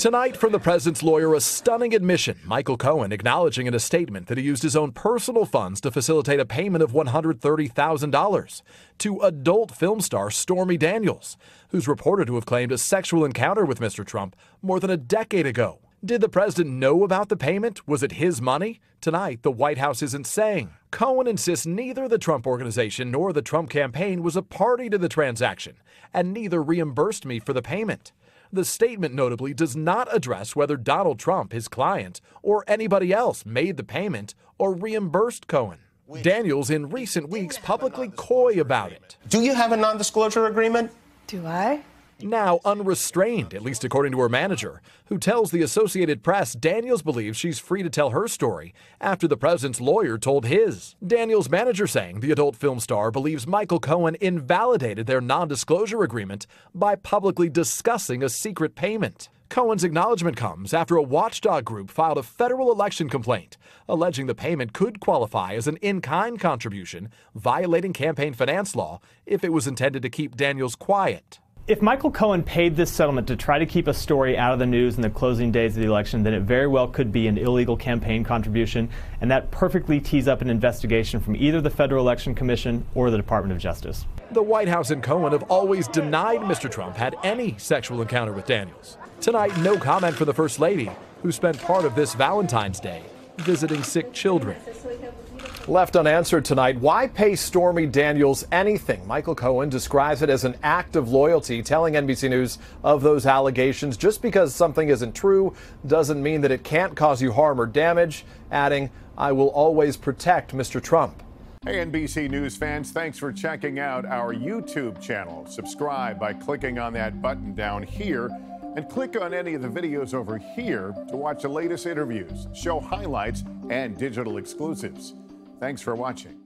Tonight, from the president's lawyer, a stunning admission. Michael Cohen acknowledging in a statement that he used his own personal funds to facilitate a payment of $130,000 to adult film star Stormy Daniels, who's reported to have claimed a sexual encounter with Mr. Trump more than a decade ago. Did the president know about the payment? Was it his money? Tonight, the White House isn't saying. Cohen insists neither the Trump Organization nor the Trump campaign was a party to the transaction, and neither reimbursed me for the payment. The statement notably does not address whether Donald Trump, his client, or anybody else made the payment or reimbursed Cohen. Daniels, in recent weeks, publicly coy about it. Do you have a non-disclosure agreement? Do I? Now unrestrained, at least according to her manager, who tells the Associated Press Daniels believes she's free to tell her story after the president's lawyer told his. Daniels' manager saying the adult film star believes Michael Cohen invalidated their non-disclosure agreement by publicly discussing a secret payment. Cohen's acknowledgement comes after a watchdog group filed a federal election complaint alleging the payment could qualify as an in-kind contribution, violating campaign finance law if it was intended to keep Daniels quiet. If Michael Cohen paid this settlement to try to keep a story out of the news in the closing days of the election, then it very well could be an illegal campaign contribution, and that perfectly tees up an investigation from either the Federal Election Commission or the Department of Justice. The White House and Cohen have always denied Mr. Trump had any sexual encounter with Daniels. Tonight, no comment from the First Lady, who spent part of this Valentine's Day visiting sick children. Left unanswered tonight, why pay Stormy Daniels anything? Michael Cohen describes it as an act of loyalty, telling NBC News of those allegations. Just because something isn't true doesn't mean that it can't cause you harm or damage, adding, I will always protect Mr. Trump. Hey, NBC News fans, thanks for checking out our YouTube channel. Subscribe by clicking on that button down here and click on any of the videos over here to watch the latest interviews, show highlights, and digital exclusives. Thanks for watching.